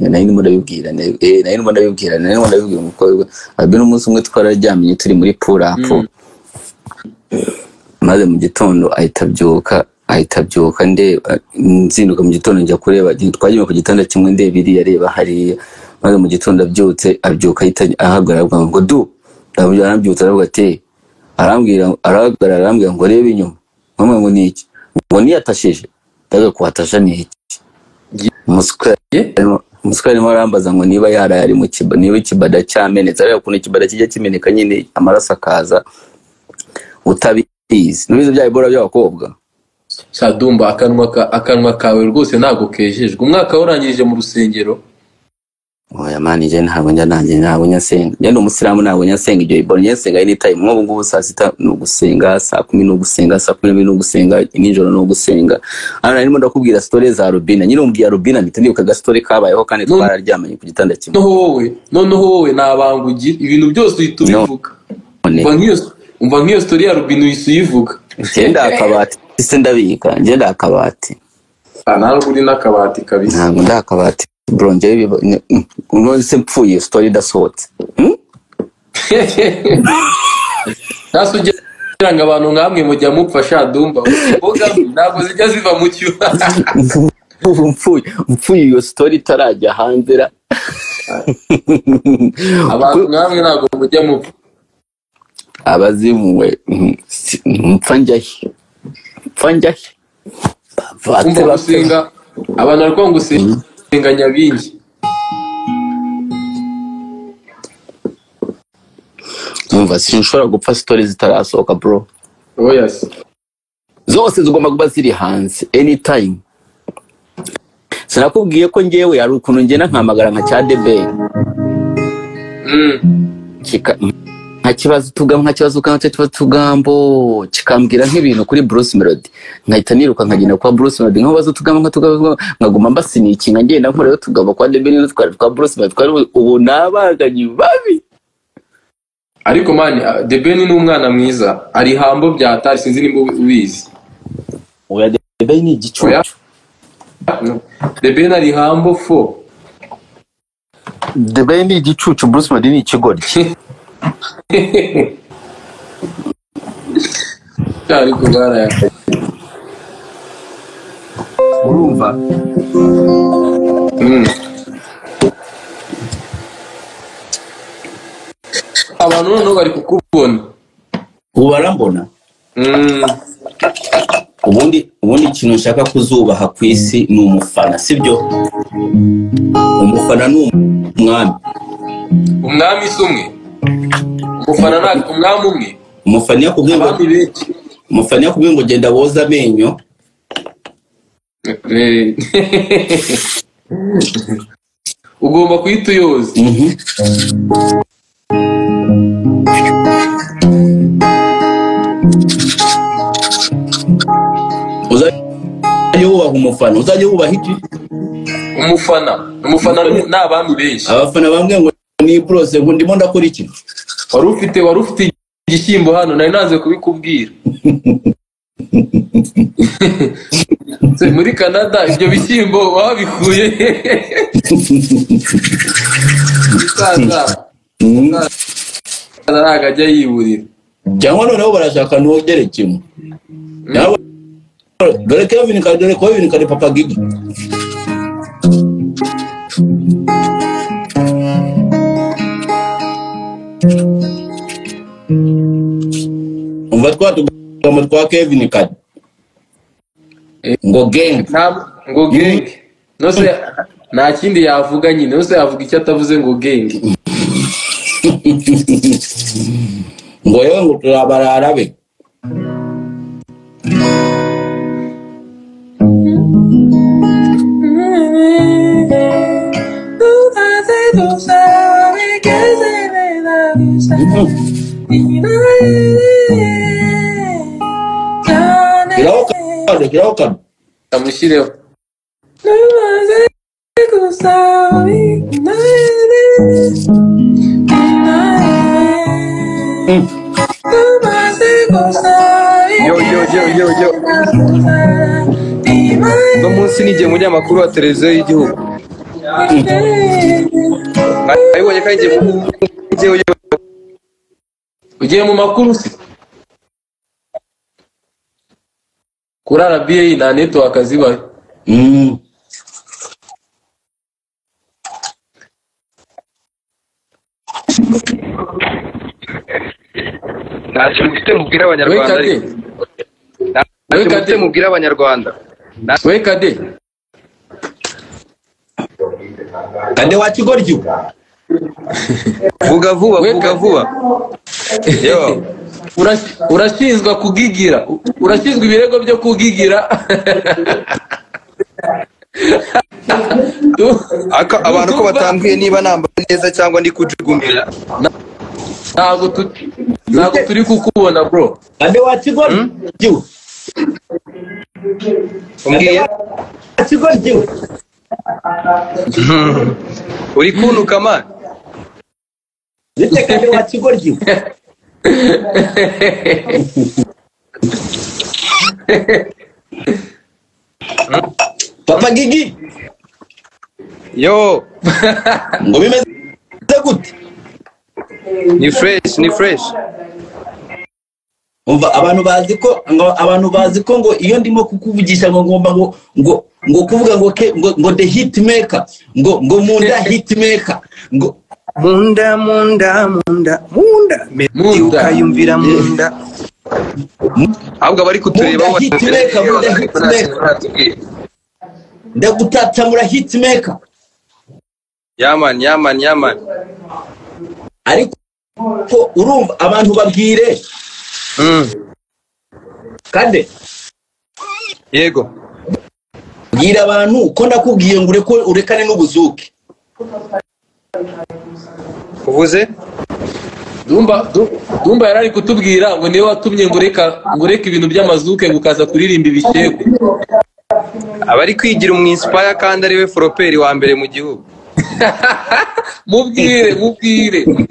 nari ndimo ndabibwira umukobwa Albina umunsi umwe twararyamye turi muri pull up maze mu gitondo ahita byuka ndeba nzinduka mu gitondo njya kureba twagiye ku gitanda kimwe ndebiri yareba hariya maze mu gitondo abyuka ahita ahagarara ngo du ndabyutse aravuga ati arambwira ngo reba inyuma mama ngo niki ngo niyatashije ndaga kuhatasha niki umuswari arambaza ngo niba yari mu kiba niba ikibada cyamenetse ariko ukuntu ikibada kijya kimeneka nyine amaraso akaza utabizi n'ibyo bya Ebola by'abakobwa Ddumba akanwa kawe rwose ntago kejejwe umwaka warangirije mu rusengero oya mani je ntabwo nyasenga je n'umusiramu ntabwo nyasenga ibyo Ebola nyasenga any time nk'ubu ngubu saa 6 no gusenga saa 10 no gusenga saa 12 no gusenga nijoro no gusenga ana nimo ndakubwira story za Albina nyine umbwiye Albina nitndibuka ga story kabayeho kandi twararyamanye ku gitanda kimwe noneho wowe nabangugira ibintu byose uhitubivuga umva nk'iyo story ya Albina uyisuyivuga ngenda akabati ise ndabika ngenda akabati ntabwo uri n'akabati kabisa ntabwo ndakabati bro nje unose mpfuye story dasohotse nasugira ngo abantu nkamwe mujya mupfasha Ddumba boga ntabwo zijya ziva mu cyo mpfuye iyo story tarajya hanzera abantu nkamwe ntabwo mujya mupfa abazimuwe mpfanjahi umva gusenga abantu ariko gusenga nyabingi umva sinshobora gupfa stories zitarasohoka bro yes zose zigomba kuba ziri hanze anytime sinakubwiye ko ngewe ari ukuntu ngena nkamagara nka cya Debe nka kibazo tugambo kikambwira nk'ibintu kuri Bruce Melody nkahita niruka nkagenda kwa Bruce Melody nkabaza tugambo nkaguma mbasinikinga ngenda nkora tugambo kwa Debe no kwa Bruce Melody twari ubu nabaganyi babi ariko mani Debe ni umwana mwiza ari hambo byatari sinzi nimba ubizi oya Debe ni igicucu Debe ari hambo fo Debe ni igicucu Bruce Melody ni ikigoryi cyari kubara ya urumva abantu none bari kukubona ubarambona ubundi ikintu nshaka kuzubaha ku isi ni umufana sibyo umufana ni umwami sumwe umufana nako umwami umwe umufana yakubwiye ngo genda woza amenyo ugomba kwita uyoza uzajya wubaha umufana uzajya wubaha iki umufana n'abami benshi abafana bamwe ngo ni brose ngo ndimo ndakora iki wari ufite igishyimbo hano nari naze kubikubwira muri Canada ibyo bishyimbo wabikuye bisaza aragajya yiburira cyangwa noneho barashaka n'ugerekemo dore Kevin kari papa Gigi umva twa Kevin kadi ngo gang nose nta kindi yavuga nyine nose yavuga icyo atavuze ngo gang ngo yewe ngo turabararabe Kiraoka amushireho yo no munsi nige muri amakuru wa televiziyo y'igihugu ayibonye kandi ugiye mu makuru se kuri RBA na network zibaye ntacyo mufite mubwira abanyarwanda ntacyo mubwira abanyarwanda we Kade wa Kigoryi vuga vuba yo urashinzwe kugigira urashinzwe ibirego byo kugigira abantu ko batambwiye niba nambaye neza cyangwa ndi kujugumira ntabwo turi kukubona bro Kade wa Kigoryi umbwiye Kigoryi uri kunuka man Kade wa Kigoryi Papa Gigi yo ngo bimeze gute ni fresh umva abantu bazi ko ngo iyo ndimo kukuvugisha ngo ngomba ngo kuvuga ngo the hit maker ngo munda hit maker ngo munda ukayumvira munda ahubwo bari kutureba ndagutatamura hit maker yaman ariko urumva abantu babwire Kade yego bwira abantu ko ndakubwiye ngo urekane n'ubuzuke uvuze Ddumba yarari kutubwira ngo niwe watumye ngo ureka ibintu by'amazuke gukaza kuririmba ibishego abari kwigira umwinspire kandi ari we foroperi wa mbere mu gihugu mubwire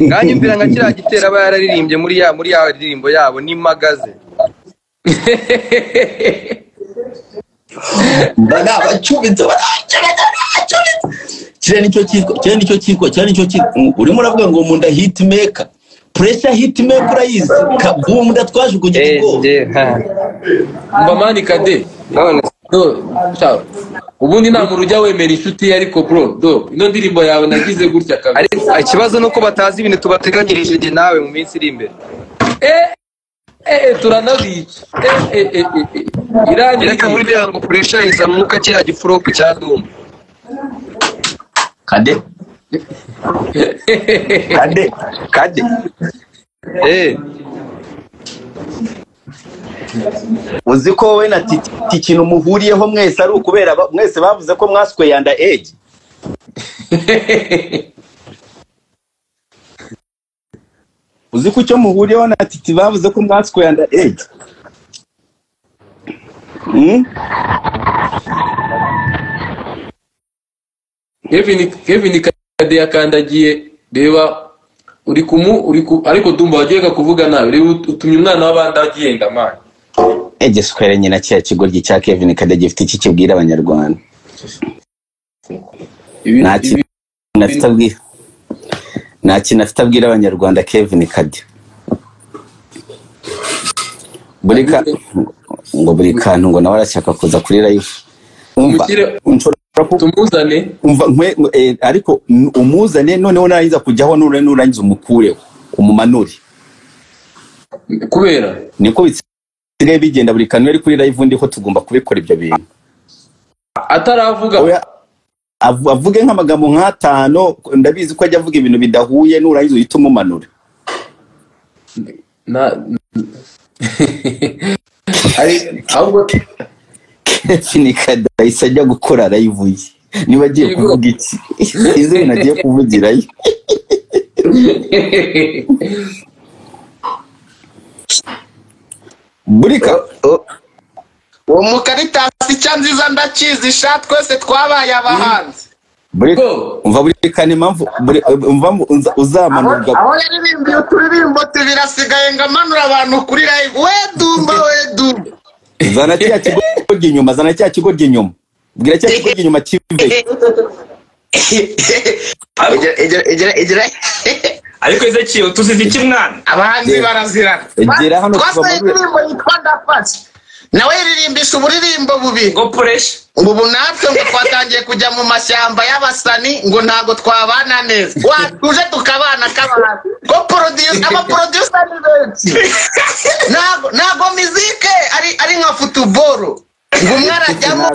kandi mbira nka kiriya gitera aba yararirimbye muri ya ndirimbo yabo ni magaze bana bacubitse kire nicyo kiko urimo uravuga ngo munda hit maker pressure hit maker urayizi kabumda twajugunye igo mbamani Kade none ciao ubundi nta muntu ujya wemera inshuti ariko bro ino ndirimbo yawe nagize gutya kabisa ari ikibazo nuko batazi ibintu tubateganyirije je nawe mu minsi iri imbere turanabica reka muri byango pressure izamuka cya gifuroko cya Ddumba Kade uzi ko wowe na Titi ikintu muhuriyeho mwese ari ukubera mwese bavuze ko mwaswe yanda age uzi ko icyo muhuriyeho na Titi bavuze ko mwaswe yanda age Kevin Kade yakandagiye reba ariko Ddumba wagiye kuvuga nawe reba utumye umwana w'abandi agenda man Egeswere nyina cya Kigoryi cya Kevin Kade gifite iki kibwira abanyarwanda nta kintu afite abwira abanyarwanda Kevin Kade Burikantu ngo nawe arashaka kuza kuri live tumuzane ariko umuzane noneho narangiza kujyaho nurangiza umukureho umumanure kubera niko bisigaye bigenda Burikantu ari kuri live ndiho tugomba kubikora ibyo bintu ataravuga avuge nk'amagambo nk'atano ndabizi ko ajya avuga ibintu bidahuye nurangiza uhita umumanura ahubwo Kevin Kade ahise ajya gukora live ye niba agiye kuvuga iki izo bintu agiye kuvugirayo Burika uwo mukaritasi cya nziza ndakizisha twese twabaye abahanzi umva Burikane impamvu uzamanurwa aho yaririmbiye uturirimbo birasigaye ngo amanura abantu kuri live we Ddumba zana cya Kigoryi inyuma bwira cya Kigoryi inyuma kive ariko Ezekiel tuzize iki mwana abahanzi barazirana Egera hano twaseye indirimbo yitwa ndafashe nawe yiririmbisha uburirimbo bubi ngo puresha ubu natwe ngo twatangiye kujya mu mashyamba y'abasani ngo ntago twabana neza watuje tukabana kabana ko producer ama producer ni benshi nago muzike ari nka football ngo mwarajyamo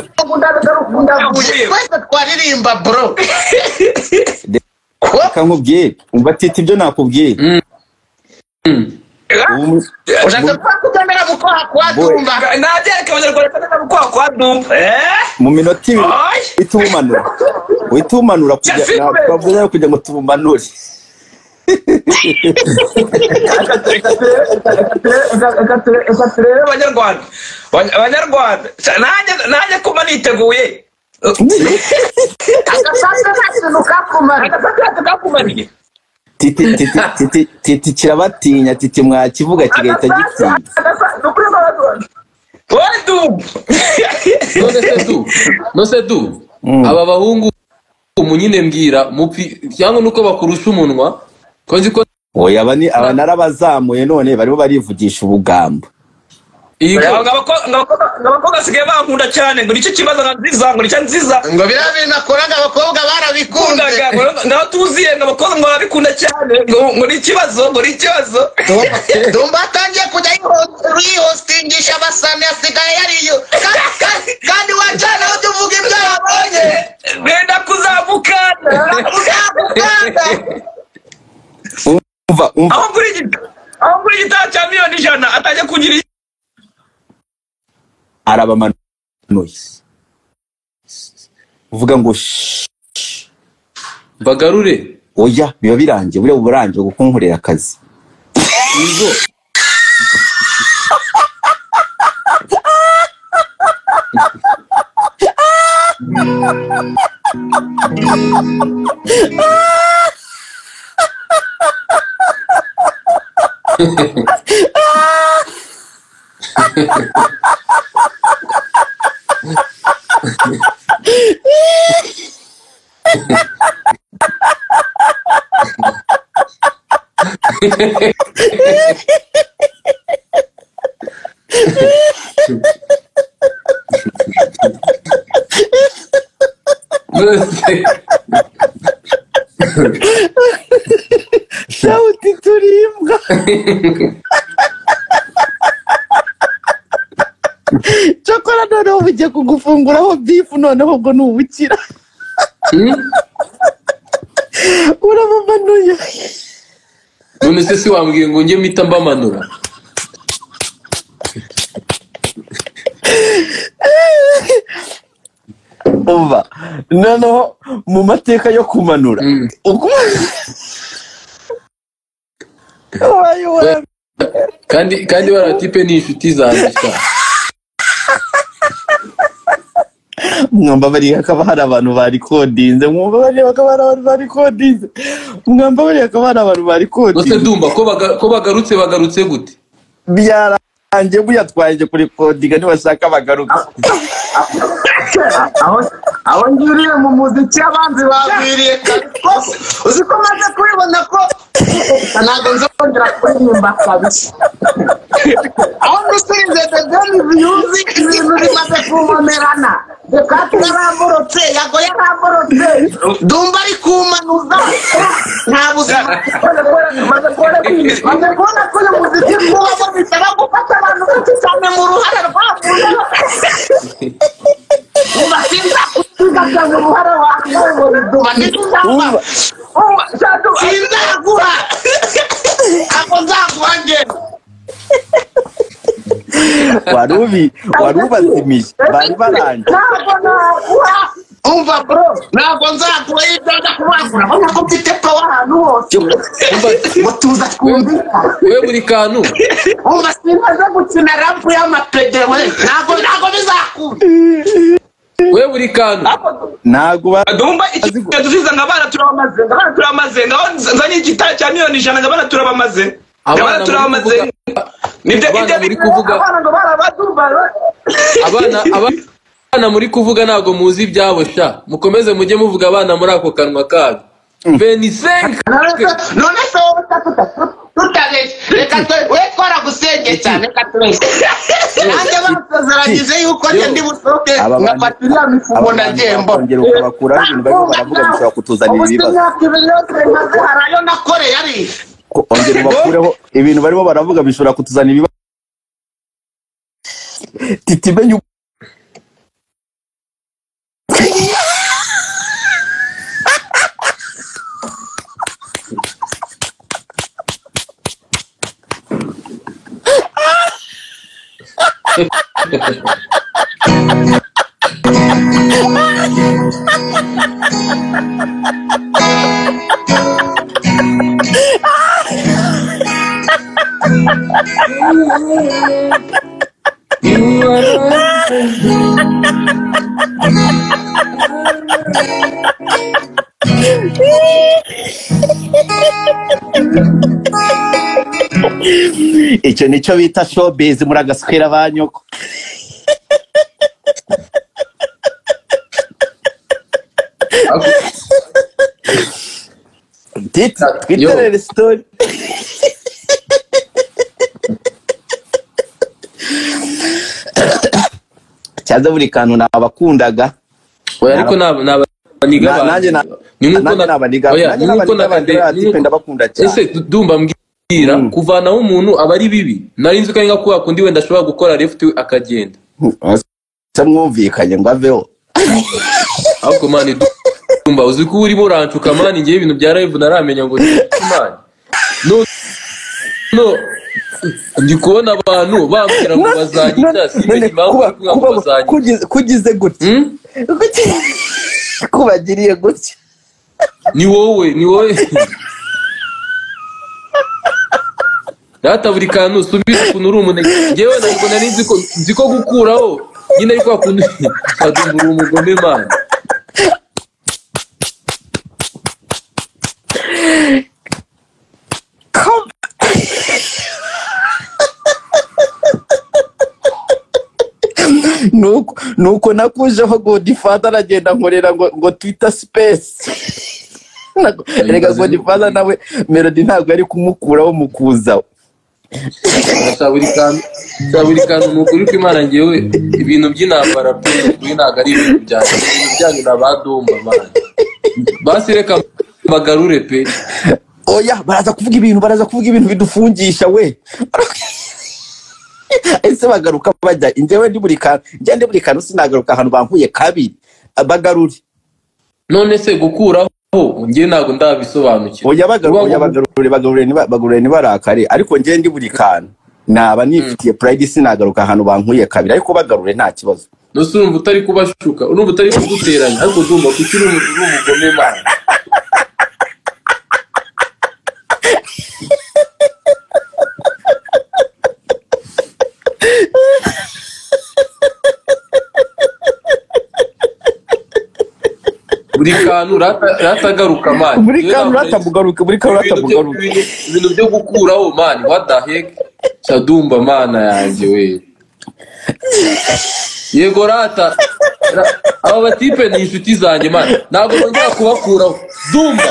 ndavuye twese twaririmba bro kankubwiye umva Titi ibyo nakubwiye ushaka kugendera mu kwa Ddumba nagereka abanyarwanda mu kwa Ddumba mu minota itumanura kujya ngo tubumanure abanyarwanda nanjye kuba niteguye Titi kirabatinya Titi mwakivuga kigahita gitinya nose du aba bahungu umunyine mbwira mupi cyangwa nuko bakurusha umunwa ko nzi ko oya aba narabazamuye none barimo barivugisha ubugamba abakobwa sigaye bankunda cyane ngo nicyo kibazo nziza ngo nicyo nziza ngo birabe nakoraga abakobwa barabikundaga ngaho tuziye ngo abakobwa ngo barabikunda cyane ngo ni ikibazo Ddumba atangiye kujya yihostingisha abasani asigaye yariyo kandi wacana aho tuvuga ibyo wabonye benda kuzamukana aho kuri igitabo cya miliyoni 100 atajya kugira arabamanuye uvuga ngo bagarure oya biba birangiye buriya uburangiye gukunkurira akazi izo sauti turimbwa chokora noneho ugiye kugufunguraho bifu noneho ngo nubukira uramumanuye none se si wambwiye ngo njye mpita mbamanura umva noneho mu mateka yo kumanura kandi baratipe ni inshuti zanjye mwambabariye akaba hari abantu barikodinze mwambabariye akaba hari abantu barikodinze mwambabariye akaba hari abantu barikodinze nose Ddumba ko bagarutse gute byarangiye buyatwaye kuri kodinga ntibashaka bagaruka aho ngiriye mu muziki abanzi bagwiriye kose uzi ko maze kubibona ko ntabwo nzongera kuririmba kabisa aho gusinze the daily views ibintu bimaze kubonerana reka turaramurotse yago yaramurotse Ddumba ari kumanuza nta buzima maze kubona ko uyu muziki kubamo bisaba gufata abantu benshi cyane mu ruhare rwabo ubasinza kusigaza mu ruhare wawe Ddumba ndizamba sinzaguha ako nzaguhange warubazimije bari baranje umva bro ntabwo nzaguha ibyo njya kubagura ubona ko mfite power ahantu hose ngo tuza twumvika we Burikantu umva sinmaze gukina rampu y'amapede we ntabwo bizakunda we Burikantu ntabwo Ddumba ikintu tuziza ngabana turabamaze ngaho nzanye igitabo cya miliyoni 100 ngabana turabamaze nibyo muri kuvuga abana abana muri kuvuga ntago muzi ibyabo sha mukomeze mujye muvuga abana muri ako kanwa kago 25 none se wowe tutabeshye reka we twaragusengeye cyane reka tubeshye nanjye basezeranyije yuko njye ndi busohoke ngafatira mifumo na gembo ongera ukabakuraho ibintu barimo baravuga bishobora kutuzanira ibibazo harayo nakoreye ari ongera ubakureho ibintu barimo baravuga bishobora kutuzanira ibibazo Titi menye icyo nicyo bita showbiz muri agaswera banyoko Titi twiterere story cyaza buri kantu nabakundaga oya ariko nabaniga nanjye ndabakunda cyane ese Ddumba mbwira kuvanaho umuntu aba ari bibi nari nzi ko nka kuba kundi wenda ashobora gukora left akagenda mwumvikanye ngo aveho ahubwo mani Ddumba uzi ko urimo urancuka mani ngiye ibintu bya live naramenya ngo mani no ndi kubona abantu bambwira ngo bazagita simenye impamvu bazagita kugize gutya kubagiriye gutya ni wowe data Burikantu subiza ukuntu uri umuneke ngewe ntabwo nari nzi ko gukuraho nyine ariko akuntu Ddumba uri umugome mani nuko nakujeho Godfather aragenda nkorera ngo Twitter space rega Godfather nawe Melody ntabwo ari kumukuraho mukuzaho Burikantu nukuri ko Imana ngewe ibintu by'intambara kuri ntabwo ari ibintu byanyu na ba Ddumba mani basi reka bagarure pe oya baraza kuvuga ibintu bidufungisha we ese bagaruka bajya njyewe ndi Burikantu sinagaruka ahantu bankuye kabiri bagarure none se gukuraho njye ntabwo ndabisobanukira oya bagarure nibarakare ariko njye ndi Burikantu naba nifitiye pride sinagaruka ahantu bankuye kabiri ariko bagarure nta kibazo nose urumva utari kubashuka urumva utari kuguteranya ariko Ddumba kuki uri umugome mani Burikantu ratagaruka mani Burikantu ratamugaruka ibintu byo gukuraho mani what the heck Ddumba mana yanjye we yego rata aba batipe ni inshuti zanjye mani ntabwo bongera kubakuraho Ddumba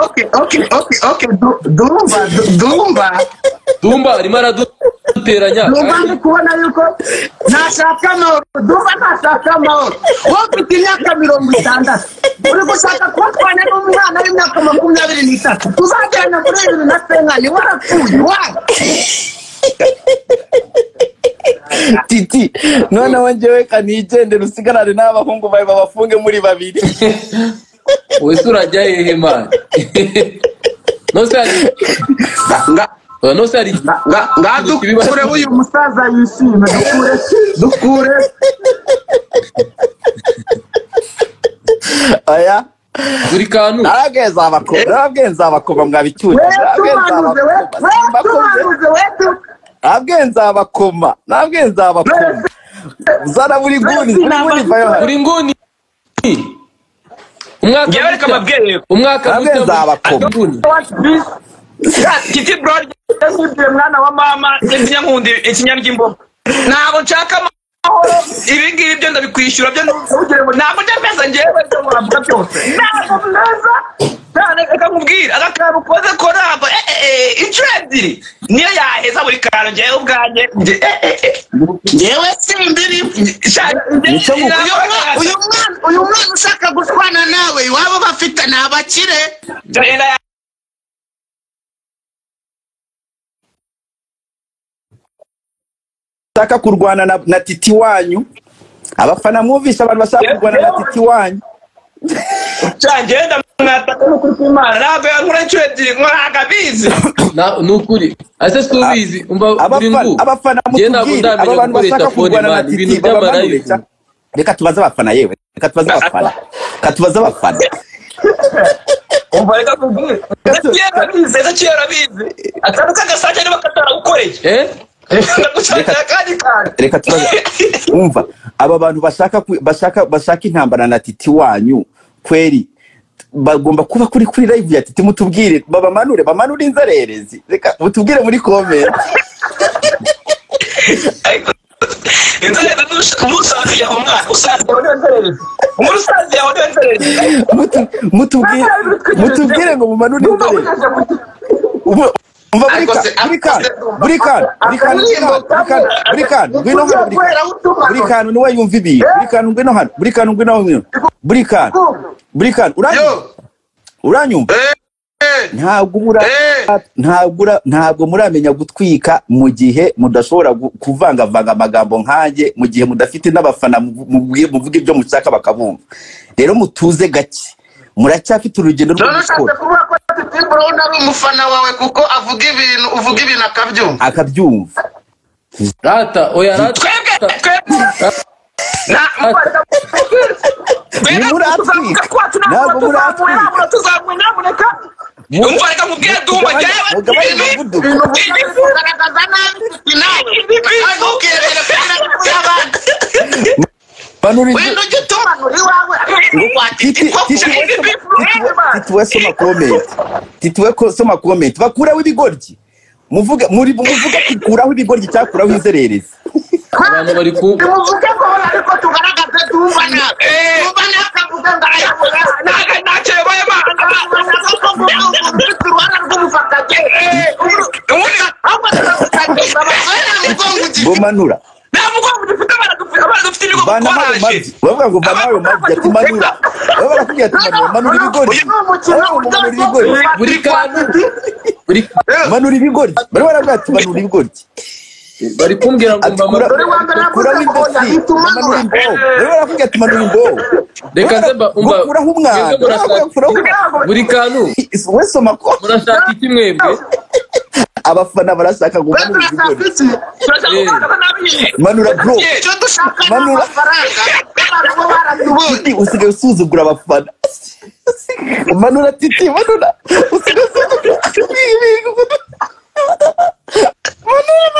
Okay. Ddumba arimo araduteranya Ddumba ndi kubona yuko ntashaka amahoro Ddumba ntashaka amahoro wowe ufite imyaka 60 uri gushaka kubatwanya n'umwana w'imyaka 23 tuzajyana kuri 2009 warapfuye Titi noneho njyewe kanigendera usigarane n'abahungu bawe babafunge muri babiri wese urajya hehe mani nose ari dukure uyu musaza yishime dukure aya Burikantu naragenza abakoma mwabicyuye naragenza abakoma uzana Buringuni Buringuni umwaka ngewe reka mabweye umwaka naragenza abakoma Titi bro yasubye mwana wa mama n'inyankundi ikinyarwimbo nabo nshaka amahoro ibi ngibi byo ndabikwishyura byo ntugire ngo ntabwo ndemeza ngewe byo muravuga byose ntabwo neza cyane reka nkubwira agakantu ukoze ko ntabwo inshuro ebyiri niyo yaheza buri kantu ngewe ubwanjye ngewe simbiri uyu mwana ushaka gushwana nawe iwabo bafite ni abakire Saka kurwana na Titi wanyu abafana mwumvisha abantu bashaka kurwana na Titi wanyu cyangenda mwataka no kuri Imana ntabwo yankura inshuro ebyiri nkagabizi nukuri ase subizi umva Buringuni abafana mutubwire aba bantu bashaka kurwana na Titi babamanureka reka tubaze abafana yewe reka tubaze abafana umva reka kubwire gatiyera bize ataruka gasaje niba katara ukoreye reka tubaze umva aba bantu bashaka intambara na Titi wanyu kweri bagomba kuba kuri live ya Titi mutubwire bamanure inzererezi reka mutubwire muri comment inzererezi umusazi yaho mwana usazi yaho inzererezi umusazi yaho inzererezi mutubwire ngo mumanure inzererezi umva Burikantu niwe yumva ibintu Burikantu uranyumva ntabwo muramenya gutwika mu gihe mudashobora kuvangavanga amagambo nkanjye mu gihe mudafite n'abafana muvuga ibyo mushaka bakabumva rero mutuze gake muracyafite urugendo rwo gukora Titi ari umufana wawe kuko uvuga ibintu akabyumva rata oya rata umva reka mubwire Ddumba Titi we soma comment bakuraho ibigoryi muvuga kuraho ibigoryi cyakuraho inzererezi abantu bari ku muvuge ko ariko tugaragaze Ddumba nakavuga ntacyo yabaye manura bavuga ngo banawe mazi ati manura bavuga ati manura ibigori manura ibigori bari baravuga ati manura ibigori bari kumbwira ngo kuraho indosi manura imboho bari baravuga ati manura imboho reka zemba umva kuraho umwana Burikantu we soma ko murashaka iki mwebwe abafana barashaka gumanura ibigori manura bro manura Titi usigaye usuzugura abafana manura Titi manura usigaye usuzugura manura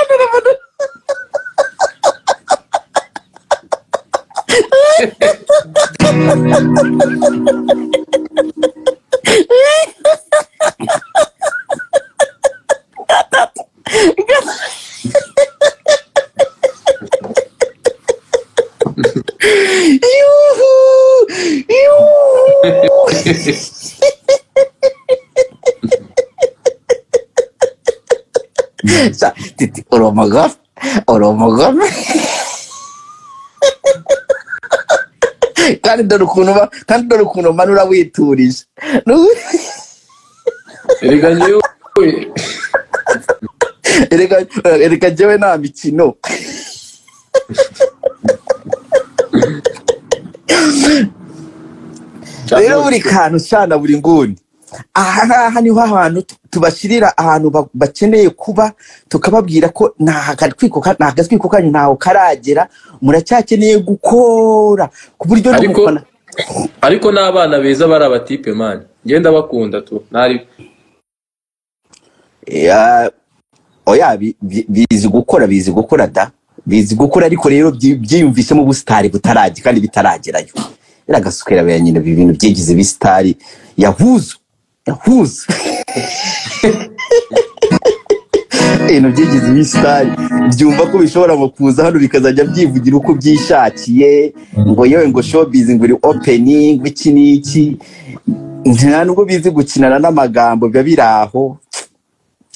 Titi oromogame kandi dore ukuntu manura witurije erega jewe nta mikino rero buri kantu cyana Buringuni aha niho abantu tubashirira ahantu bakeneye kuba tukababwira ko nta gatwiko kanyu ntaho karagera muracyakeneye gukora ku buryo ariko n'abana beza bari abatipe man ngenda bakunda tu nari oya bizi gukora da bizi gukora ariko rero byiyumvise mu busitari butaraje kandi bitaragerayo iragasukira bya nyine ibintu byigize bisitari yahuzu ibintu byigize imisitari byumva ko bishobora ngo kuza hano bikazajya byivugira uko byishakiye ngo yewe ngo showbiz ngo iri opening iki n'iki nta nubwo bizi gukinana n'amagambo biba biri aho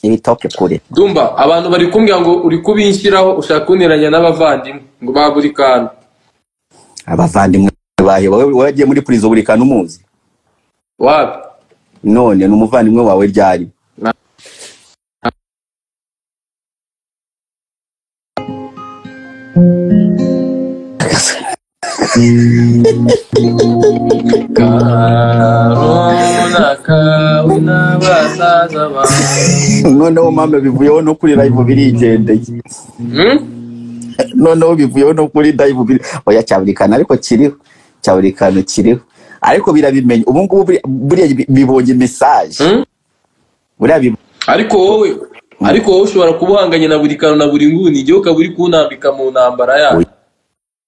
ibitoke kure. Ddumba abantu bari kumbwira ngo uri kubinshyiraho ushaka kuniranya n'abavandimwe ngo ba Burikantu. Abavandimwe bahe wowe wagiye muri prison Burikantu umuzi? Wapi? None n'umuvandimwe wawe ryari? Noneho mama bivuyeho no kuri live birigendeye. Noneho bivuyeho no kuri live biri oya Burikantu ariko kiriho Burikantu kiriho ariko birabimenye ubu ngubu buriya bibonye message ariko wowe ushobora kubuhanganya na Burikantu na Buringuni igihe ukaburi kunambika mu ntambara yayo.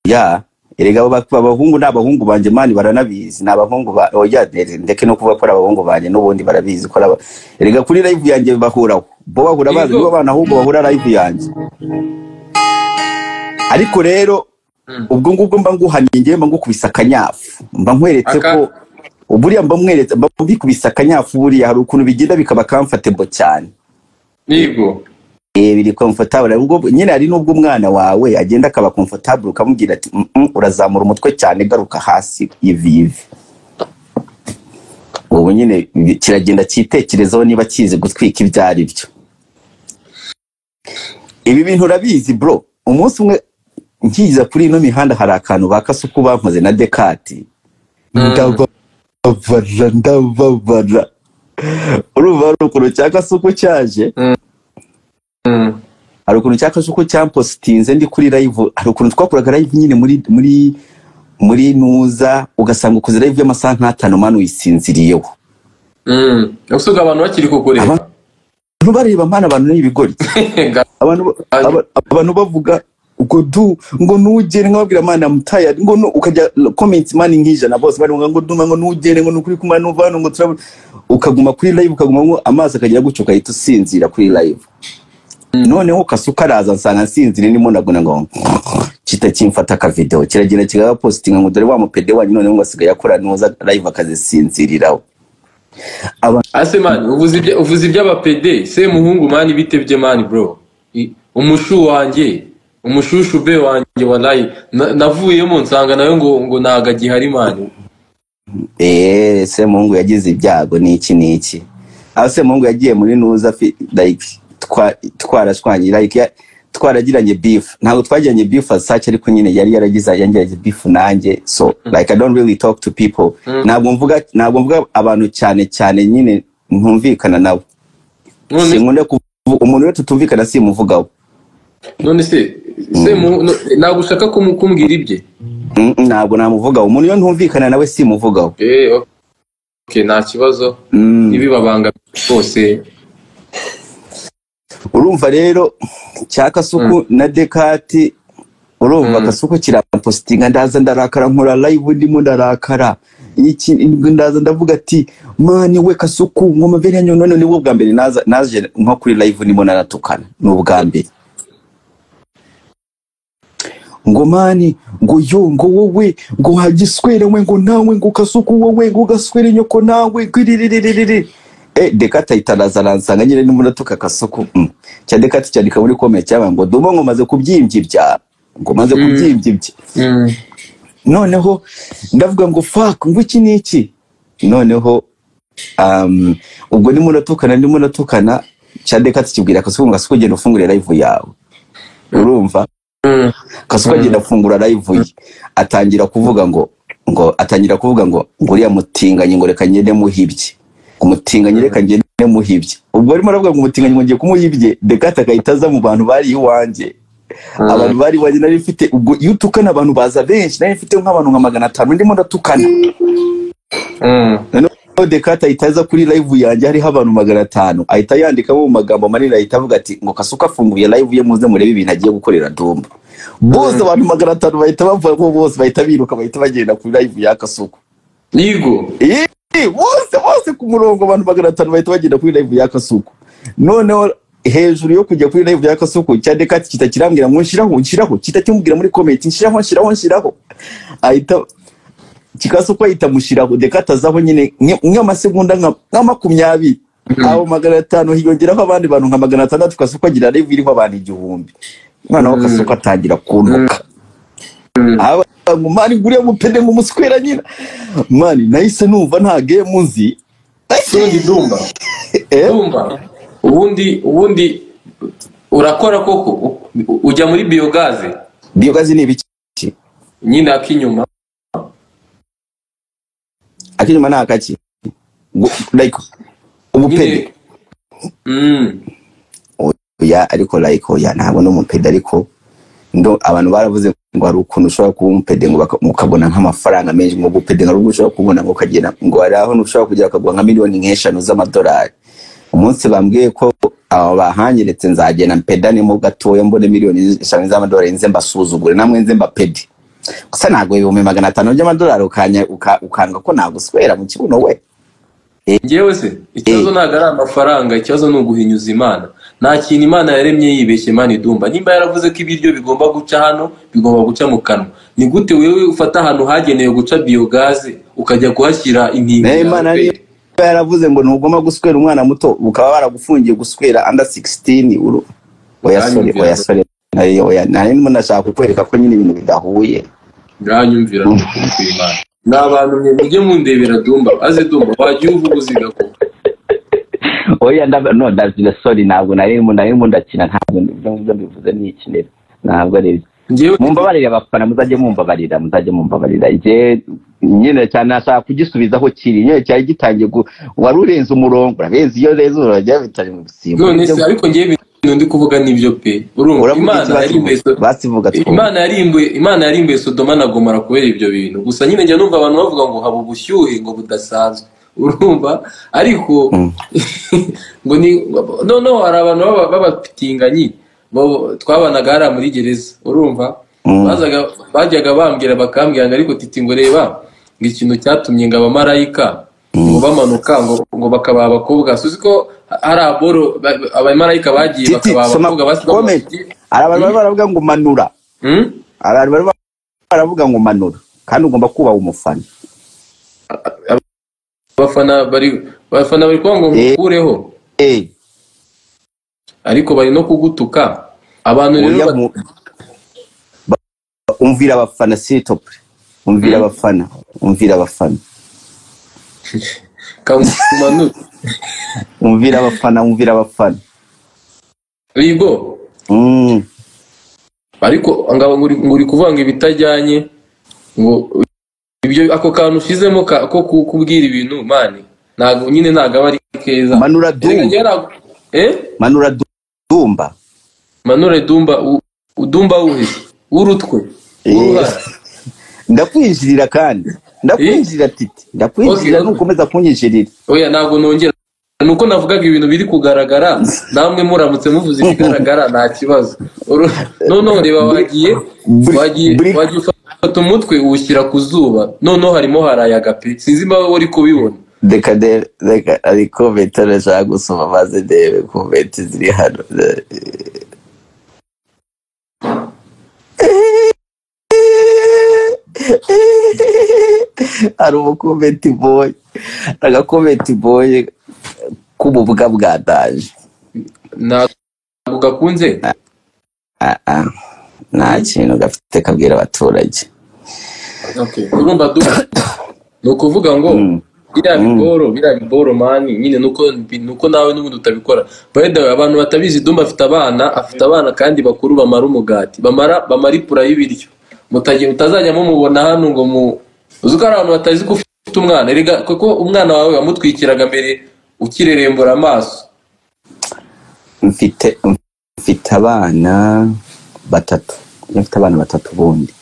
Ya erega abahungu n'abahungu banje mani baranabizi n'abahungu ba oya ndeke no kuva ko abahungu banje n'ubundi barabizi ko erega kuri live yanjye bahuraho bo bahura bazi bo bana ahubwo bahura live yanjye ariko rero ubwo ngubwo mba nguhaningiye mba ngukubisa akanyafu mba nkweretse ko uburiya mba mweretse mba bikubisa akanyafu buriya hari ukuntu bigenda bikaba comfortable cyane. Yego biri comfortable ubwo nyine ari nubwo umwana wawe agenda akaba comfortable ukamubwira ati urazamura umutwe cyane garuka hasi ivi ubu nyine kiragenda cyitekerezaho niba kizi gutwika ibyari byo. Ibi bintu urabizi bro umunsi umwe nkiza kuri ino mihanda hari akantu bakasuku bankoze na dekati ndababara urumva ukuntu cyakasuku cyaje hari ukuntu cyakasuku cyampositinze ndi kuri live hari ukuntu twakuraga live nyine muri nuza ugasanga ukoze live y'amasaha nk'atanu manu yisinziriyeho usuga abantu bakiri kukureba bareba mpana abantu n'ibigori abantu bavuga ngo nugere nkababwira mana mutaya ngo ukajya comments mani nk'ijana bose bari ngo Ddumba ngo nugere ngo nukuri kumana n'uvano ngo turabona ukaguma kuri live ukaguma ngo amazi akagira gucyo kahita usinzira kuri live. Noneho kasuka araza nsanga nsinzire ndimo ndagona ngo kita kimfata ka video kiragenda kigaga postinga ngo dore wa mupede wanyu noneho ngo asigaye akora nuza live akazisinziriraho. Ase man uvuze iby'abapede se muhungu mani bitebye mani bro umushu wanjye umushushu be wanjye wallahi navuyemo nsanga nayo ngo naga gihari mani. Se muhungu yagize ibyago niki aho se muhungu yagiye muri nuza like twarashwanye like twaragiranye beef ntabwo twagiranye beef as such ariko nyine yari yaragize yangiye beef nanjye so like I don't really talk to people ntabwo mvuga abantu cyane nyine ntumvikana nabo sinkunda umuntu we tutumvikana simuvugaho. None se ntabwo ushaka kumbwira ibye ntabwo namuvugaho umuntu yo ntumvikana nawe simuvugaho. Okay nta kibazo nibibabanga bose. Urumva rero cyakasuku na dekati urumva kasuku kirapostinga ndaza ndarakara nkora live ndimo ndarakara iki ndaza ndavuga ati mani we kasuku ngoma veri yanyu none niwo bwa mbere naje nko kuri live ndimo naratukana n'ubwa mbere ngo mani ngo yo ngo wowe ngo hagiswere we ngo nawe ngo kasuku wowe ngo gaswere nyoko nawe gwiririri dekata itaraza ransanga nyine n'umunatuka kasuku cya dekata cyandika muri comment cyaba ngo Ddumba ngo maze kubyimbyibya ngo maze kubyimbyibya noneho ndavuga ngo fuck ngo iki niki noneho ubwo ndimo natukana cya dekata kibwira kasuku ngo asuku genda ufungure live yawe urumva kasuku agenda afungura live ye atangira kuvuga ngo uriya mutinganye ngo reka ngende muhibye umutinganye reka ngende muhibye ubwo arimo aravuga ngo umutinganye ngo ngiye kumuhibye dekata kayitaza mu bantu bari iwanje abantu bari waje nari mfite ubwo yutukana abantu baza benshi nari mfite nk'abantu nka 500 ndimo ndatukana dekata itaza kuri live yanjye hari abantu 500 ahita yandika mu magambo manini ahita avuga ati ngo kasuka afunguye live ye muze murebe ibintu agiye gukorera Ddumba bose abantu 500 bahita bavuga ko bose bahita biruka bahita bagenda kuri live ya kasuku nigo bose ku murongo abantu 500 bahita bagenda kuri live ya kasuku noneho hejuru yo kujya kuri live by'akasuku cyane kati kitakirambwira ngo nshiraho kitacyumvira muri comment nshiraho ahita kikasuko ahita mushiraho dekatazaho nyine nk'amasegonda nka 20 aho 500 hiyongeraho abandi bantu nka 600 kasuko agira live iriho abantu 1000 mwana wa kasuko atangira kuntuka mani guriya mupede ngo muswera nyina mani nahise numva nta game nzi Sondi Ddumba Ddumba ubundi urakora koko ujya muri biogaze ni ibiki nyine akinyuma nakaki like umupede oya ariko like oya ntabwo no mupede ariko ndo abantu baravuze ngo ari ukuntu ushobora kuba umupede ngo ukabona nk'amafaranga menshi ngo gupede ngo ushobora kubona ngo kagera ngo ari aho ushobora kugira akagwa nka miliyoni nk'eshanu z'amadolari umunsi bambwiye ko aba bahanyeretse nzagena mpedane mu gatoya mbone miliyoni 5 z'amadolari nze mbasuzugure namwe nze mbapede gusa ntago 500 by'amadolari ukanga ko naguswera mu kibuno we ngewe se ikibazo ntago ari amafaranga ikibazo ni uguhinyuza Imana nta kintu Imana yaremye yibeshye mani Ddumba nimba yaravuze ko ibiryo bigomba guca hano bigomba guca mu kanwa ni gute wewe ufata ahantu hagenewe guca biogaze ukajya kuhashyira intingo Imana yaravuze ngo ntugomba guswera umwana muto ukaba baragufungiye guswera under 16 oya sorry nari munashaka kukwereka ko nyine ibintu bidahuye nganyumvira n'Imana n'abantu mujye mundebera Ddumba aze Ddumba wagiye uvuguziga ko oya no ndavira sorry ntabwo nari ndakina ntabwo ibyo bivuze ni ikinero ntabwo ari mumbabarira abafana muzajye mumbabarira je nyine cyane nashaka kugisubizaho kiri nyine cyari gitangiye warurenze umurongo urabenze iyo rezo urajya bitari mu bisimbo none se ariko ngiye ibintu ndi kuvuga nibyo pe urumva Imana yarimbuye Sodoma na Gomora kubera ibyo bintu gusa nyine njya numva abantu bavuga ngo haba ubushyuhe ngo budasanzwe urumva ariko ngo ni no hari abantu babapitinganyi twabanaga hari muri gereza urumva bajyaga bambwira bakambwira ariko Titi ngo reba ngo ikintu cyatumye ngo abamarayika ngo bamanuka ngo bakaba abakobwa suzi ko hari aboro abamarayika bagiye bakaba abakobwa basigaye abantu baravuga ngo manura abantu baravuga ngo manura kandi ugomba kuba umufana abafana bari kwa ngo mukureho ariko bari no kugutuka abantu rero umvira abafana sitopre umvira abafana kamumanu umvira abafana rigo ariko ngabo nguri kuvanga ibitajyanye ngo ibyo ako kantu ushizemo ko kubwira ibintu mani ntago nyine ntago ari keza manura Ddumba Ddumba urutwe ndakwinjirira kandi ndakwinjirira Titi ndakwinjirira nukomeza kunyinjirira oya ntago nongera nuko navugaga ibintu biri kugaragara namwe muramutse muvuze ibigaragara nta kibazo none reba wagiye ufata umutwe uwushyira ku zuba none harimo harayaga pe sinzi mba wowe uri kubibona reka ariko betara nshaka gusoma maze ndebe komenti ziri hano hari umukomenti boy agakomenti boy k'ububwa bwadaje ntabwo gakunze nta kintu gafite kabwira abaturage urumva ni ukuvuga ngo biriya biboro mani nyine nuko nawe n'ubundi utabikora abantu batabizi Ddumba afite abana kandi bakuru bamara umugati bamara ipura y'ibiryo mutazajya mumubona hano ngo uzi ko ari abantu batazi ko ufite umwana erega kuko umwana wawe wamutwikiraga mbere ukirerembura amaso mfite abana batatu bundi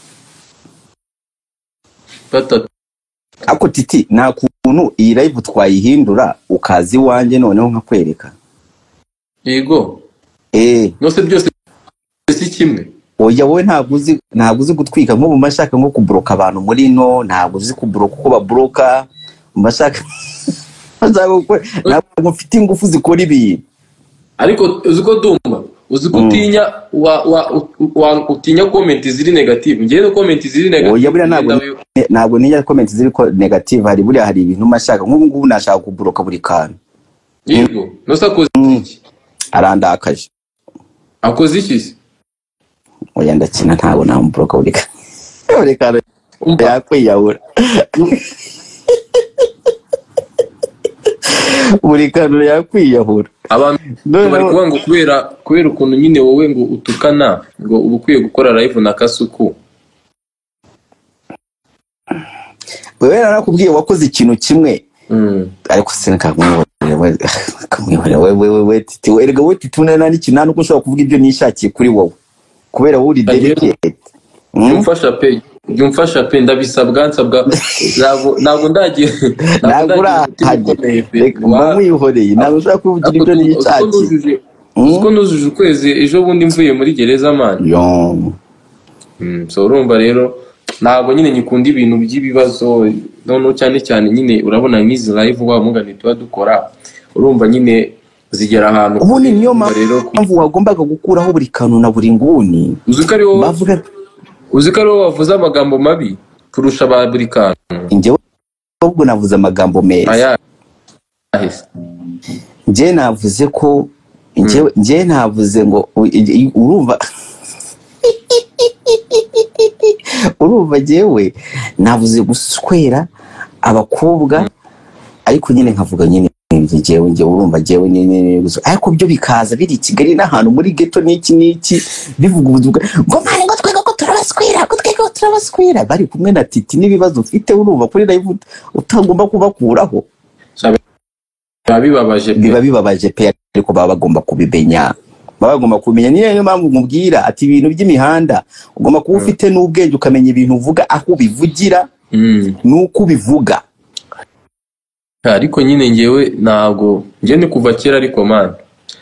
ako Titi nta kuntu iyi live twayihindura ukazi wanjye noneho nkakwereka yego nose byose si kimwe oya wowe ntabwo uzi gutwika nko mu mashaka nko kubloka abantu muri no ntabwo uzi kubloka uko babloka mu mashaka ntabwo mfite ingufu zikora ibintu ariko uziko Ddumba uziko utinya utinya comment ziri negative ngiye no comment ziri negative oya buriya ntabwo ninya comment ziri ko negative hari buriya hari ibintu mashaka nk'ubu ngubu nashaka kuburoka Burikantu yego no sakoze arandakaje akoze iki oya ndakina ntabwo namuburoka Burikantu yakwiyahura Burikantu yakwiyahura abantu bari kuvuga ngo kubera ukuntu nyine wowe ngo utukana ngo ubukwiye gukora live na Kasuku wewe narakubwiye wakoze ikintu kimwe ariko sinkamwihorera wewe Titi erega we Titi unana n'ikinana uko ushobora kuvuga ibyo nishakiye kuri wowe kubera wowe uri delicate Jumfasha pe ndabisabwa nsabwa ntabwo ndagiye mwihoreye ntabwo ushaka kuvugira ibyo nishakiye uko nuzuje ukwezi ejo bundi mvuye muri gereza man so urumva rero ntabwo nyine nyikunda ibintu by'ibibazo no cyane nyine urabona nk'izi live wa mugani tuba dukora urumva nyine zigera ahantu ubundi niyo mpamvu wagombaga gukuraho Burikantu na Buringuni uziko ari wowe wavuze amagambo mabi kurusha ba Burikantu njyewe ubwo navuze amagambo meza njye navuze ko njye navuze ngo urumva njyewe navuze guswera abakobwa ariko nyine nkavuga nyine njyewe urumva njyewe nyine ariko byo bikaza biri Kigali n'ahantu muri ghetto n'iki bivuga ubuzwa ngo mane ngo twego ko turabaswera bari kumwe na Titi n'ibibazo ufite urumva kuri live utagomba kubakuraho biba bibabaje pe ariko baba bagomba kubimenya niyo mpamvu mubwira ati ibintu by'imihanda ugomba kuba ufite n'ubwenge ukamenya ibintu uvuga aho ubivugira nuko ubivuga ariko nyine ngewe ntabwo ngiye ni kuva kera ariko man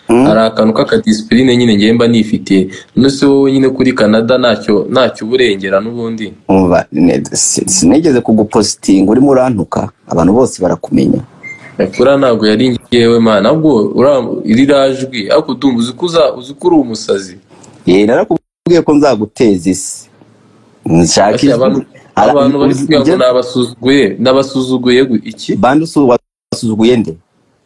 hari akantu k'akadisipline nyine ngiye mba nifitiye nose wowe nyine kuri Canada ntacyo uburengera n'ubundi umva sinigeze kugupostinga urimo urantuka abantu bose barakumenya kura ntabwo yari ngewe man ahubwo irirajwi ariko Ddumba uzikuri umusazi narakubwiye ko nzaguteza isi nshaka abantu bari kugira ngo nabasuzuguye iki bandi wasuzuguye nde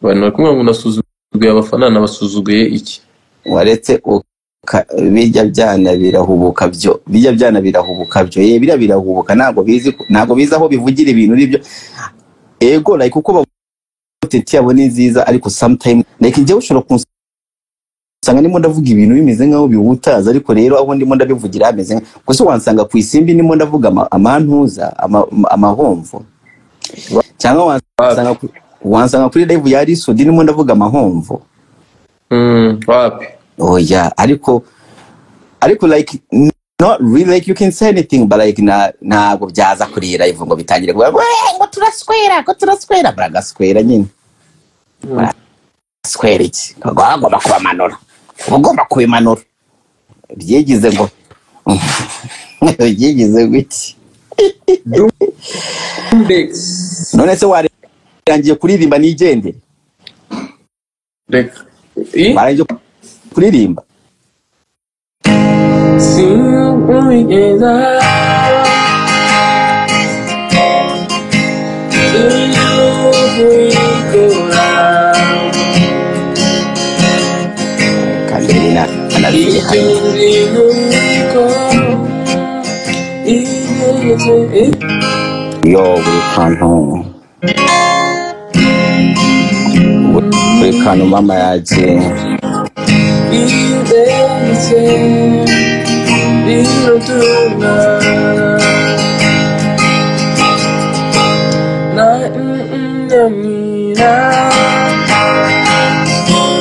abantu bari kugira ngo nasuzuguye abafana nabasuzuguye iki waretse bijya byana birahubuka byo biriya birahubuka ntabwo bizi aho bivugira ibintu n'ibyo ego like uko Titi yabo ni nziza ariko sometimes like njye ushobora kunsanga ndimo ndavuga ibintu bimeze nkaho bihutaza ariko rero aho ndimo ndabivugira hameze gusa wansanga ku isimbi ndimo ndavuga amantuza amahomvo cyangwa wansanga kuri live ya Risodi ndimo ndavuga amahomvo wapi oya ariko like not really like you can say anything but like ntabwo byaza kuri live ngo bitangire ngo turaswera baragaswera nyine square iki agomba kubimanura byigize ngo iki none se warangiye kuririmba nigendere warangiye kuririmba yo Burikantu mama yaje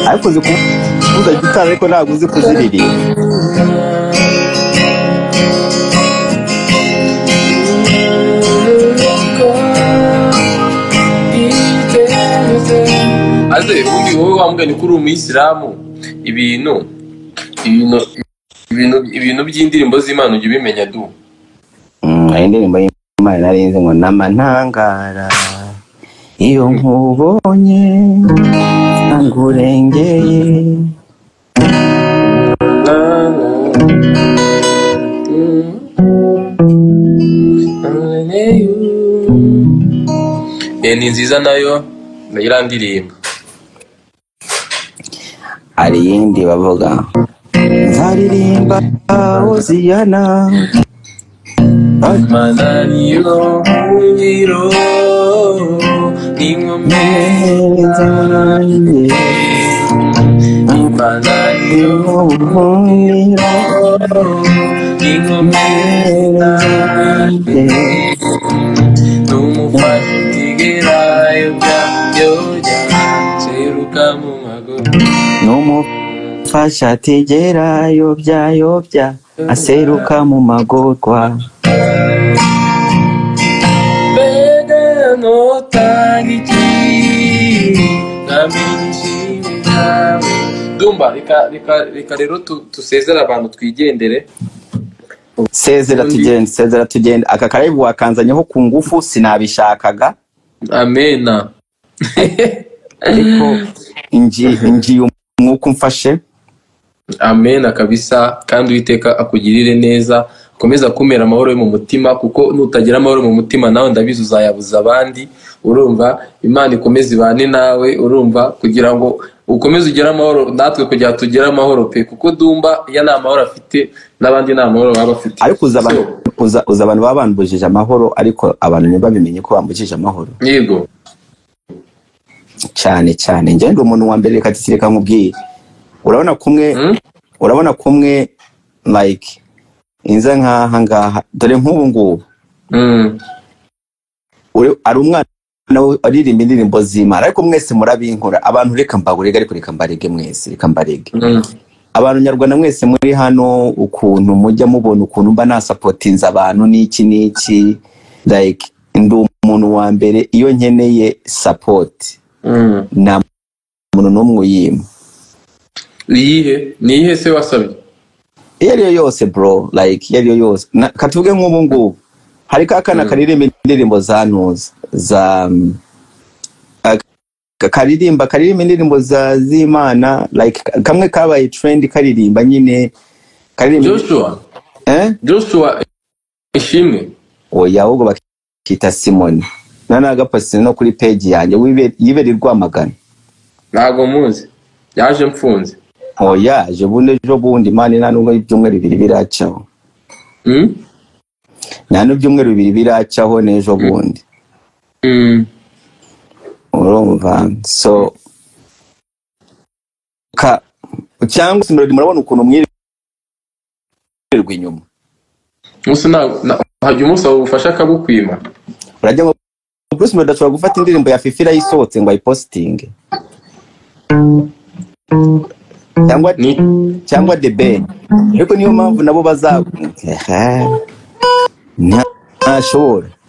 ariko uzi kuvuza gitari ariko ntabwo uzi kuziririmba aze ubundi wowe wambwani kuri umuyisilamu ibintu by'indirimbo z'Imana ujye ubimenya du indirimbo y'Imana narinze ngo namantangara iyo nkubonye ngurengeye Ni nziza nayo ndayirandirimba. hari yindi bavuga nzaririmba Hoziyana Mananiyo ngiro Ingombe zanjye Mananiyo ngiro Ingombe zanjye Numufatigira yobya seruka mu maguru Numufasha atigera yobya aseruka mu magorwa Ddumba reka rero tusezera abantu twigendere. Sezera tugende aka karibu wakanzanyeho ku ngufu sinabishakaga. Amena. Ariko inji umwuka umfashe. Amena kabisa kandi Uwiteka akugirire neza komeza kumera amahoro yo mu mutima kuko nutagira amahoro mu mutima nawe ndabizi uzayabuza abandi urumva Imana ikomeze ibane nawe urumva kugira ngo ukomeze ugire amahoro natwe kugira tugire amahoro pe kuko Ddumba ya na amahoro afite n'abandi na amahoro baba bafite ariko uza abantu babambujije amahoro ariko abantu ntibabimenye ko bambujije amahoro yego cyane nje ndi umuntu wa mbere reka tisireka nkubwiye urabona kumwe like inza nkaha ngaha dore nk'ubu ngubu ari umwana aririmba indirimbo z'Imana ariko mwese murabinkora abantu reka mbagurega ariko reka mbarege mwese reka mbarege abantu nyarwanda mwese muri hano ukuntu mujya mubona ukuntu mba nasapotinza abantu n'iki like ndi umuntu wa mbere iyo nkeneye support na muntu n'umwe uyima niyihe se wasabye Yariyo yose bro like yariyo yose katuvuge nk'ubu ngubu hari kakana karirimba indirimbo za ntuza za karirimba indirimbo z'Imana like kamwe kabaye trend karirimba nyine karirimba Joshua ishimwe oya ahubwo bakita Simoni nanagapasi no kuri page yanjye yibera Rwamagana ntago muzi yaje mfunze oya je bundi mani ntanubwo ibyumweru bibiri biracaho nano byumweru bibiri biracaho nejo bundi urumva so cyangwa simuradi murabona ukuntu mwirirwa inyuma musi hajya umusaba ubufasha akabukwima urajya ngo Bruce Melody ashobora gufata indirimbo ya Fifi yayisohotse ngo ayipostinge cyangwa The Ben ariko niyo mpamvu nabo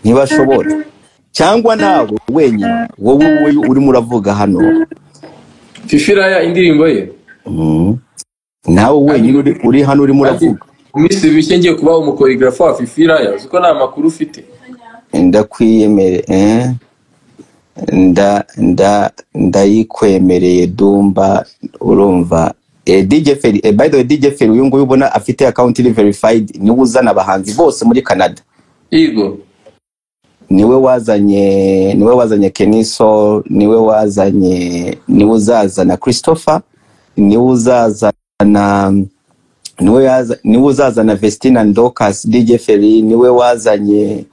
ntibashobora cyangwa nabo wenyine wowe urimo uravuga hano Fifi indirimbo ye nawe wenyine uri hano urimo uravuga Misi bishye ngiye kuba umukoreographer wa Fifi uko nta makuru ufite ndakwiyemere ndayikwemereye Ddumba urumva DJ Ferry by the way DJ Ferry uyu nguyu ubona afite account iri verified niwe uzana abahanzi bose muri Canada yego niwe wazanye Keniso niwe uzazana Christopher niwe uzazana Vestina Ndokas DJ Ferry niwe wazanye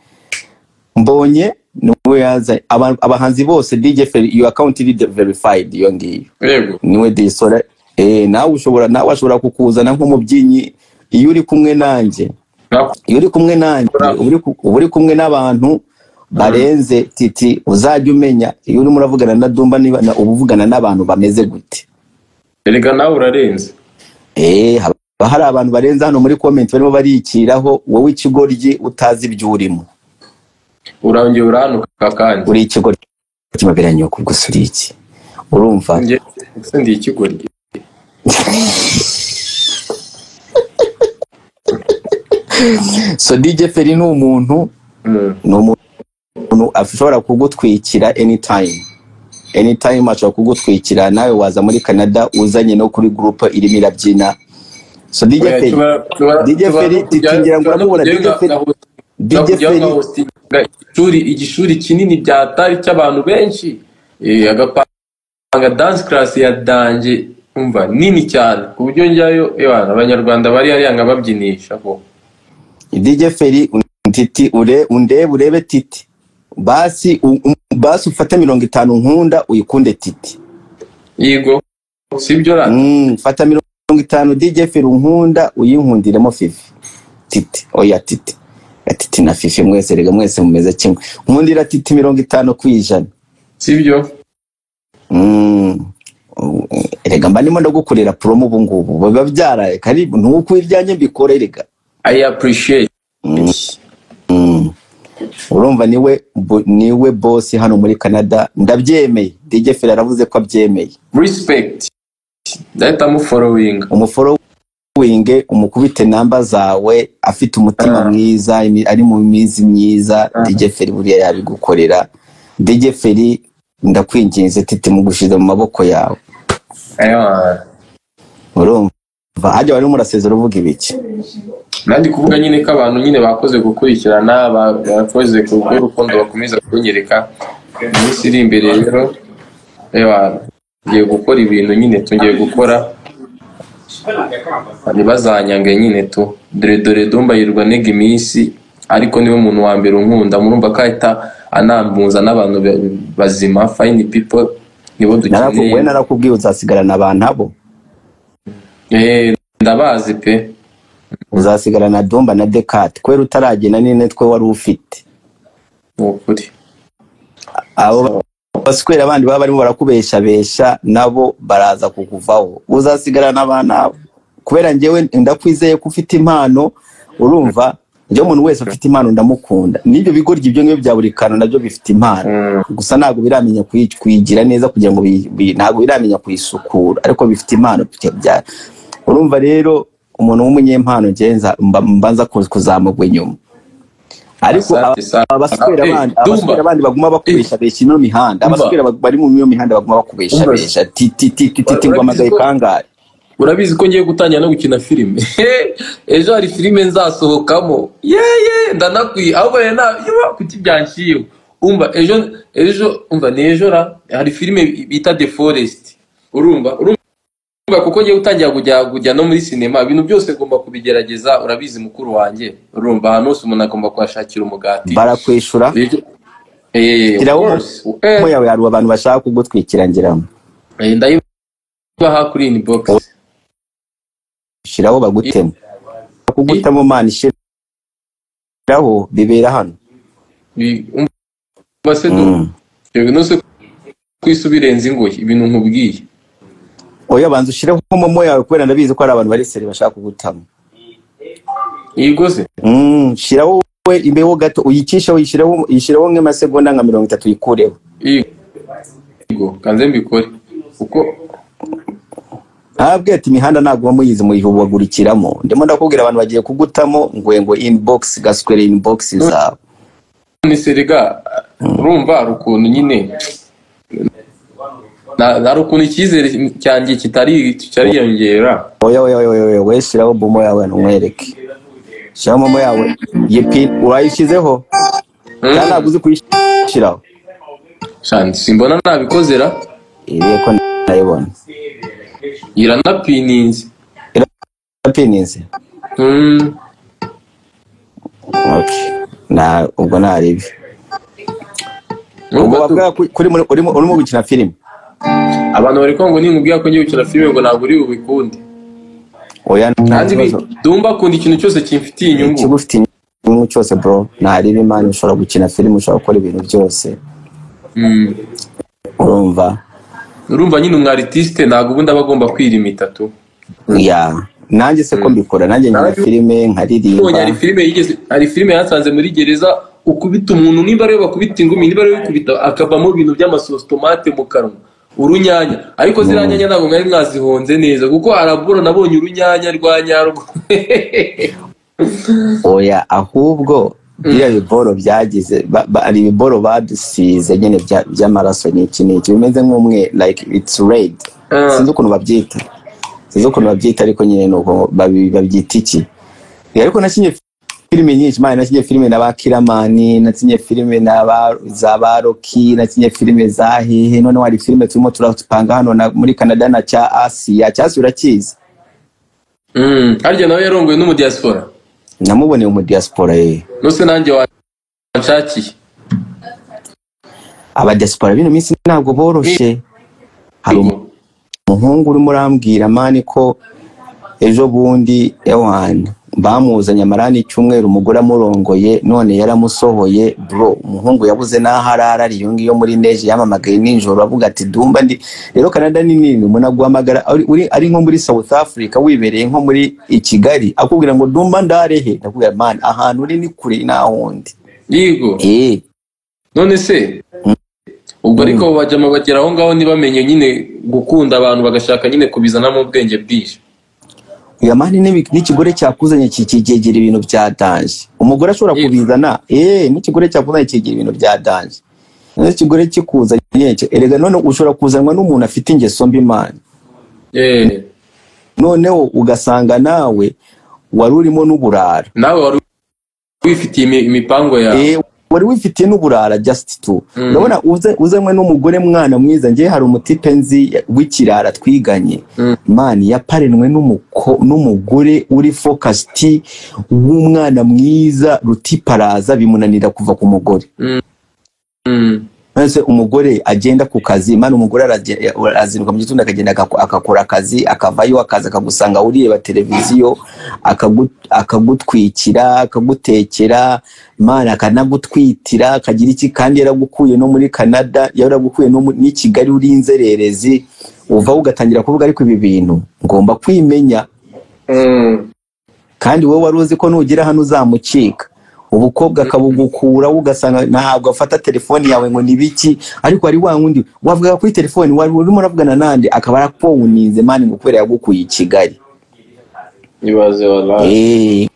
Mbonye niwe yazanye abahanzi bose DJ Ferry iyo account iri verified iyo ngiyo yego niwe disora nawe ashobora kukuzana nk'umubyinnyi iyo uri kumwe nanjye uri kumwe n'abantu barenze Titi uzajya umenya iyo uri muravugana na Ddumba niba ubuvugana n'abantu bameze gute erega nawe urarenze hari abantu barenze hano muri comment barimo barikiraho wowe ikigoryi utazi ibyo urimo urangye uranuka kandi uri ikigoryi kimaberanye ko gusura iki urumva ndi ikigoryi so DJ Ferry ni umuntu ashobora kugutwikira anytime ashobora kugutwikira nawe waza muri Canada uzanye no kuri group irimo irabyina so DJ Feri titingira ngo uramubona DJ Feri igishuri kinini byatari cy'abantu benshi agapanga dance class ya danje umva nini cyane ku buryo njyayo abanyarwanda bari ari yanga babyinisha ko DJ Feri Titi urebe Titi basi ufata 50 nkunda uyikunde Titi yego sibyo ra fata 50 DJ Feri nkunda uyinkundiremo Fifi Titi oya Titi Titi na Fifi mwese rega mwese mumeze kimwe nkundira Titi 50 kwijana sibyo rega mba ndimo ndagukorera promo ubu ngubu baba byaraye karibu nuko iryanye mbikore rega I appreciate urumva niwe boss hano muri Canada ndabyemeye DJ Feri aravuze ko abyemeye respect data mu following umukubite namba zawe afite umutima mwiza ari mu mizi myiza DJ Feri buriya yabigukorera DJ Feri ndakwinginze Titi mu gushiza mu maboko yawe urumva hajya bari murasezera uvuga ibiki nandi kuvuga nyine ko abantu nyine bakoze gukurikirana bakoze ku rukundo bakomeza kunyereka iminsi iri imbere rero ngiye gukora ibintu nyine tungiye gukora bazanyange nyine tu dore Ddumba yirwa nega iminsi ariko niwe muntu wa mbere unkunda murumva kahita anambuza n'abantu bazima fine people nibo dukeneye narakubwiye uzasigarana abantu abo ndabazi pe uzasigarana Ddumba na Decat kwera utaragena nine twe wari ufite ukuri abo baswera abandi baba barimo barakubesha nabo baraza kukuvaho uzasigarana abana kubera njyewe ndakwizeye ko ufite impano urumva njye umuntu wese ufite impano ndamukunda nibyo bigoryi ibyo ngibyo bya Burikantu nabyo bifite impano gusa ntago biramenya kuyigira neza kugira ngo ntago biramenya kuyisukura ariko bifite impano bya urumva rero umuntu w'umunyempano ngenza mbanza kuzamugwa inyuma ariko abaswera abandi baguma bakubesha ino mihanda abaswera bari mu iyo mihanda baguma bakubesha Titi ngo amagaye kangahe urabizi ko ngiye gutangira no gukina filime ejo hari filime nzasohokamo ndanakwiye ahubwo kuki byanshiye umva ejo umva nejo hari filime bita The Forest urumva kuko ngiye gutangira kujya no muri sinema ibintu byose ngomba kubigerageza urabizi mukuru wanjye urumva hano hose umuntu agomba kwashakira umugati barakwishura mo yawe hari abantu bashaka kugutwikira ngiramo ndayibaha kuri inbox shiraho bagutema kugutamo man shiraho bibera hano base yego no se kwisubirenza ingoyi ibintu nkubwiye oya banza ushireho momo yawe kwera ndabizi ko ari abantu bari seri bashaka kugutama igose shiraho we imbeho gato uyicisha uyishiraho nk'amasegonda nka 30 yikureho yego kanze mbikore uko ati imihanda ntago muyizi muyihubagurikiramo ndimo ndakubwira abantu bagiye kugutamo ngo inbox gaswere inbox zawe ni seriga urumva rukuntu nyine na rukuntu ikizere cyanjye kitari yongera oya we shiraho bomo yawe numwereke shiraho momo yawe yepi urayishizeho ntaguze kuyishiraho shandi simbona nabikozera ireko nayibona iranapininze okay na ubwo naribi ubwo bavuga kuri urimo gukina filime abantu bari ko ngo ninkubwiye ko ngiye gukina filime ngo ntabwo uri ubikunde oya nandi Ddumba kundi ikintu cyose kimfitiye inyungu kigufitiye inyungu cyose bro naribi imana ushobora gukina filime ushobora gukora ibintu byose urumva nyine umwartiste ntago ubundi abagomba kwirimita tu nanjye se ko mbikora nanjye nyine filime nkaririmba hari filime yasanze muri gereza ukubita umuntu nimba rero bakubita ingumi nimba rero kubita akavamo ibintu by'amasosi tomate mu kanwa urunyanya ariko ziranyanya ntabwo mwari mwazihonze neza kuko arabura nabonye urunyanya rwanyarwo oya ahubwo biriya biboro byagize ari ibiboro badusize nyine by'amaraso n'iki bimeze nk'umwe like it's red sinzi ukuntu babyita zo ko babyita ariko nyine nuko babyita iki ariko nakinye filime nyinshi mani nakinye filime n'abakiramani nakinye filime za Baroki nakinye filime za hehe none wari filime turimo turapanga hano muri Canada na cya Asia cyasi urakizi harya nawe yarongoye no mu diaspora namuboneye mu diaspora nose nanjye wanshaki aba diaspora bino minsi ntabwo boroshe hari umuhungu urimo urambwira mani ko ejo bundi ewana bamuzanye amarani cyumweru umugore amurongoye none yaramusohoye bro umuhungu yabuze naho arara iyo ngiyo muri neje yamamagaye ninjoro avuga ati Ddumba ndi rero Canada ni nini umuntu aguhamagara ari nko muri South Africa wibereye nko muri Kigali akubwira ngo Ddumba ndarehe ndakubwira man ahantu uri ni kure nahundi yego none se ubwo ariko bajama bagera aho ngaho ntibamenye nyine gukunda abantu bagashaka nyine kubizana mu bwenge bwije yamani n'ikigore cyakuzanye kikigera ibintu byadanje umugore ashobora kubizana n'ikigore cyakuzanye kigera ibintu byadanje n'ikigore kikuzanye erega none ushobora kuzanwa n'umuntu afite ingeso mbi mani noneho ugasanga nawe wari urimo n'uburara nawe wari wifitiye imipango yawe wari wifitiye n'uburara just to urabona uzanywe n'umugore mwana mwiza ngiye hari umutipe nzi w'ikirara twiganye mani yaparenwe n'umugore uri focused w'umwana mwiza rutiparaza bimunanira kuva ku mugore Nase umugore agenda ku kazi mani umugore arazinduka mu gitondo akagenda akakora akazi akavayo akaza akagusanga ureba televiziyo akagutwikira akagutekera mani akanagutwitira akagira iki kandi yaragukuye no muri Canada yaragukuye no muri Kigali uri inzererezi uva ugatangira kuvuga ariko ibi bintu ngomba kwimenya kandi wowe wari uzi ko nugira hano uzamucika ubukobwa akabugukura ugasanga ntabwo afata telefoni yawe ngo nibiki ariko ari wa wundi wavuga kuri telefoni wari urimo uravugana nande akaba arakowunize mani ngo kubera yagukuye i Kigali ibaze wallahi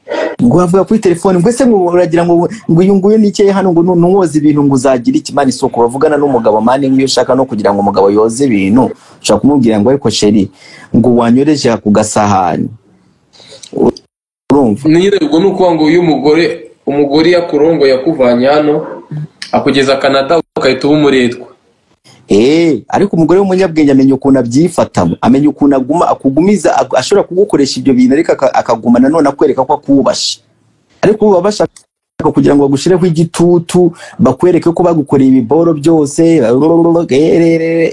ngo wavuga kuri telefoni mbese ngo uragira ngo uyunguye n'icye hano ngo nuwoza ibintu ngo uzagira ikimani soko bavugana n'umugabo mani nk'iyo ushaka no kugira ngo umugabo yoze ibintu ushaka kumubwira ngo ariko sheri ngo wanyoreje ku gasahani urumva nyine ubwo nuko ngo uyu umugore yakurongo yakuvanye hano akugeza Canada ukahita umuretwa ariko umugore w'umunyabwenge amenya ukuntu abyifatamo amenya ukuntu akugumiza ashobora kugukoresha ibyo bintu ariko akaguma nanone akwereka ko akubasha ariko ubu bashaka kugira ngo bagushireho igitutu bakwereke ko bagukoreye ibiboro byose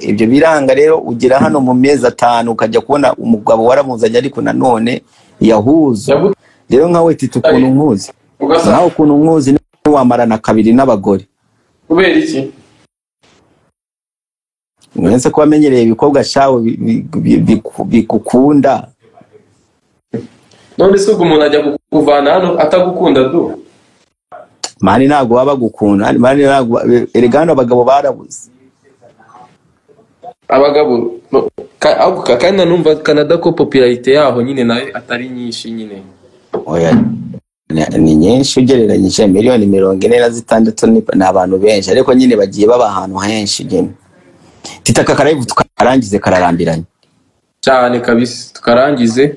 ibyo biranga rero ugira hano mu mezi 5 ukajya kubona umugabo waramuzanye ariko nanone yahuza rero nkawe Titi ukuntu nkuzi naho ukuntu nkuzi ni wamarana kabiri n'abagore kubera iki Mwense ko wamenyereye ibikobwa shawo bikukunda none se umuntu ajya kuvana hano atagukunda du mani ntago baba gukunda mani ntago eregano abagabo barabuze abagabo kandi numva Canada ko popularité yaho nyine nayo atari nyinshi nyine oya ni nyinshi ugereranyije miliyoni 46 n'abantu benshi ariko nyine bagiye baba ahantu henshi nyine Titaka karayivu tukarangize kararambiranye cyane kabisa tukarangize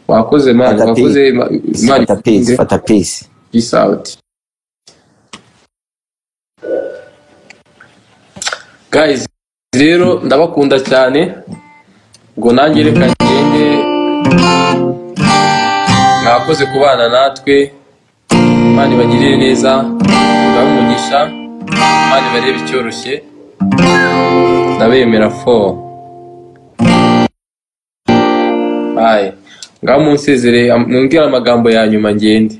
wakoze man wakoze man fata peace peace out guys rero ndabakunda cyane ngo nanjye reka ngende mwakoze kubana natwe Imana bagirire neza bamugisha Imana barebe icyoroshye ndabemera bye ngamunsezere mbwira amagambo ya nyuma ngende